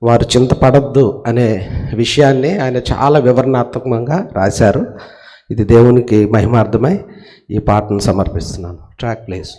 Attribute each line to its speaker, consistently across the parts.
Speaker 1: వారు చింతపడద్దు అనే విషయాన్ని ఆయన చాలా వివరణాత్మకంగా రాశారు. ఇది దేవునికి మహిమార్థమై ఈ పాటను సమర్పిస్తున్నాను. Track please.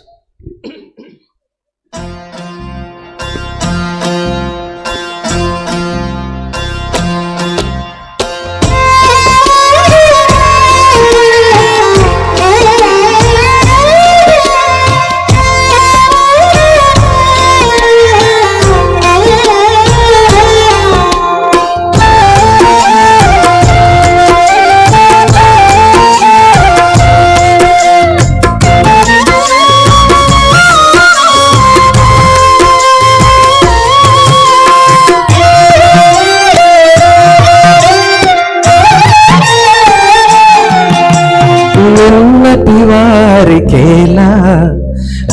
Speaker 1: వారికేలా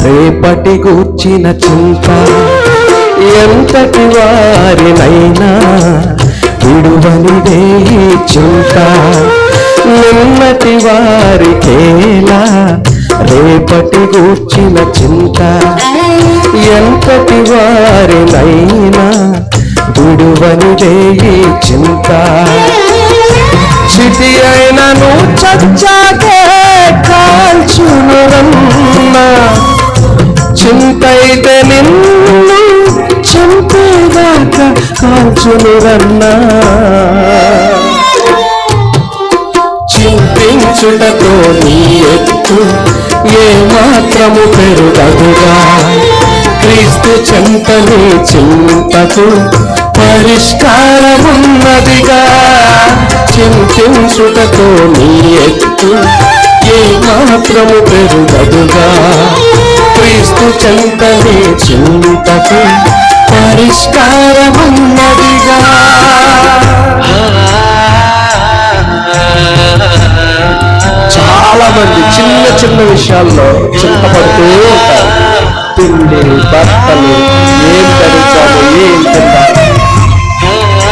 Speaker 1: రేపటి గూర్చిన చింత, ఎంతటి వారినైనా విడువనిదే ఈ చింత. నిన్నటి వారికేలా రేపటి గూర్చిన చింత, ఎంతటి వారినైనా విడువనిదే ఈ చింత. చితి అయినను చచ్చాకే కాల్చునురన్నా, చింతైతే నిన్ను చంపేదాకా కాల్చునురన్నా. చింతించుటతో నీ ఎత్తు ఏ మాత్రము పెరుగదుగా, క్రీస్తు చెంతని చింతకు పరిష్కారమున్నదిగా. చింతించుటతో నీ ఎత్తు ఏ మాత్రము పెరుగదుగా, క్రీస్తు చెంతని చింతకు పరిష్కారమున్నదిగా. చాలా మంది చిన్న చిన్న విషయాల్లో చింతపడుతూ ఉంటారు. తిండి, బట్టలు, ఏం ధరించాలి, ఏం తింటారు,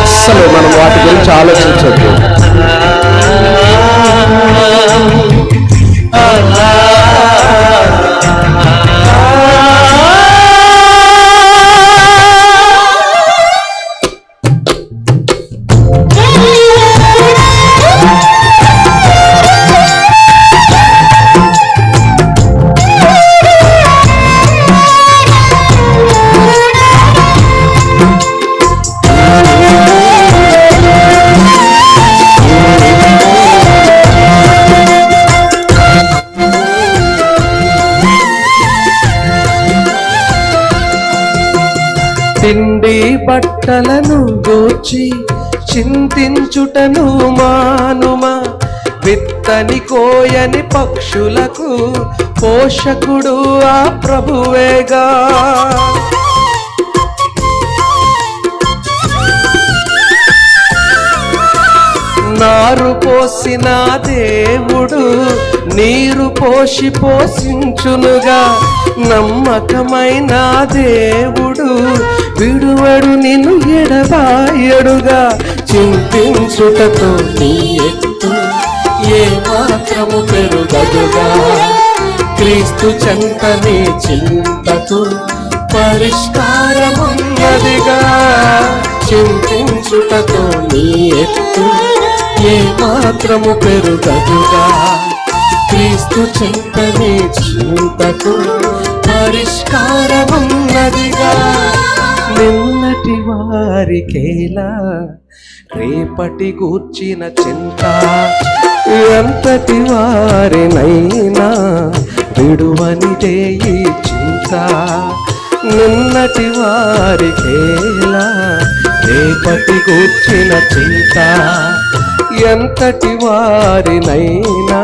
Speaker 1: అస్సలు మనం వాటి గురించి ఆలోచించద్దు. తిండి బట్టలను గూర్చి చింతించుటను మానుమా, విత్తని కోయని పక్షులకు పోషకుడు ఆ ప్రభువేగా. నారు పోసిన దేవుడు నీరు పోసి పోషించునుగా, నమ్మకమైన దేవుడు విడువడు నిన్ను ఎడబాయడుగా. చింతించుటతో నీ ఎత్తు ఏ మాత్రము పెరుగదుగా, క్రీస్తు చెంతని చింతకు పరిష్కారమున్నదిగా. చింతించుటతో నీ ఎత్తు ఏ మాత్రము పెరుగదుగా, క్రీస్తు చెంతని చింతకు పరిష్కారమున్నదిగా. నిన్నటి వారికేలా రేపటి గూర్చిన చింత, ఎంతటి వారినైనా విడువనిదే ఈ చింత. నిన్నటి వారికేలా రేపటి గూర్చిన చింత, ఎంతటి వారినైనా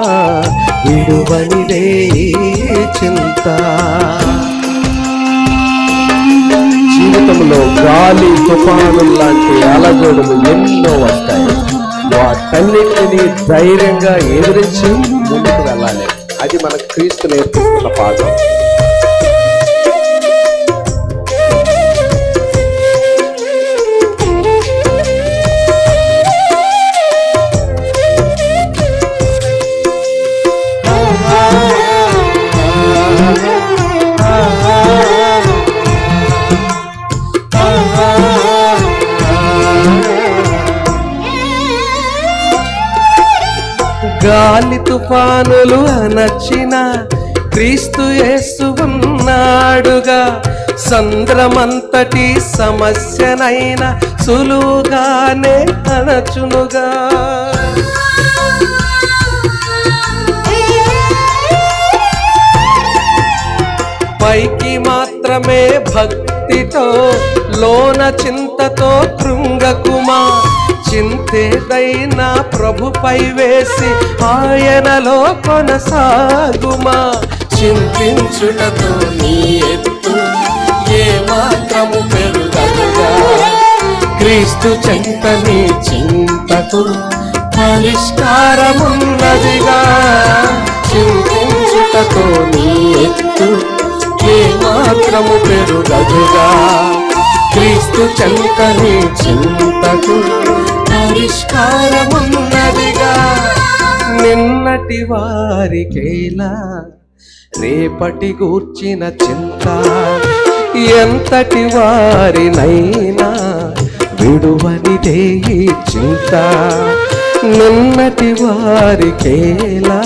Speaker 1: విడువనిదే ఈ చింత. జీవితంలో గాలి, తుఫాను లాంటి అలజడులు ఎన్నో వస్తాయి. వాటన్నిటిని ధైర్యంగా ఎదిరించి ముందుకు వెళ్ళాలి. అది మనకు క్రీస్తు నేర్పిస్తున్న పాఠం.
Speaker 2: ah
Speaker 1: తుఫానులు అనర్చిన క్రీస్తు యేసు ఉన్నాడుగా. సంద్రమంతటి సమస్యనైనా సులువుగానే అనచునుగా. పైకి మాత్రమే భక్తితో లోన చింతతో కృంగకుమా. చింతేదైనా ప్రభుపై వేసి ఆయనలో కొనసాగుమా. చింతించుటతో నీ ఎత్తు ఏ మాత్రము పెరుగదుగా. క్రీస్తు చెంత నీ చింతకు పరిష్కారమున్నదిగా. చింతించుటతో నీ ఎత్తు ఏ మాత్రము పెరుగదుగా. క్రీస్తు చెంత నీ చింతకు పరిష్కారమున్నదిగా. నిన్నటి వారికేలా రేపటి గూర్చిన చింత, ఎంతటి వారినైనా విడువనిదే ఈ చింత. నిన్నటి వారికేలా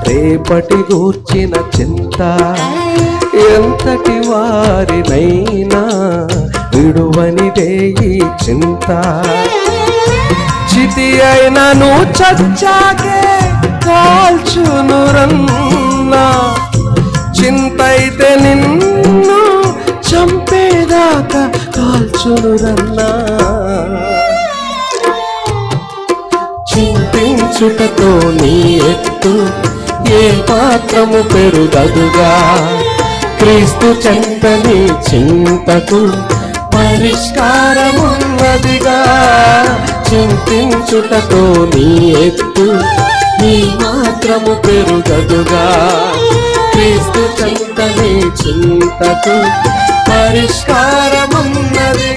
Speaker 1: రేపటి గూర్చిన చింత, ఎంతటి వారినైనా విడువనిదే ఈ చింత. చితి అయినను చచ్చాకే కాల్చును రన్నా. చింతైతే నిన్ను చంపేదాకా కాల్చును రన్నా. చింతించుటతో నీ ఎత్తు ఏ మాత్రము పెరుగదుగా. క్రీస్తు చెంత నీ చింతకు పరిష్కారమున్నదిగా. చింతించుటతో నీ ఎత్తు నీ మాత్రము పెరుగదుగా. క్రీస్తు చెంత నీ చింతకు పరిష్కారమున్నది.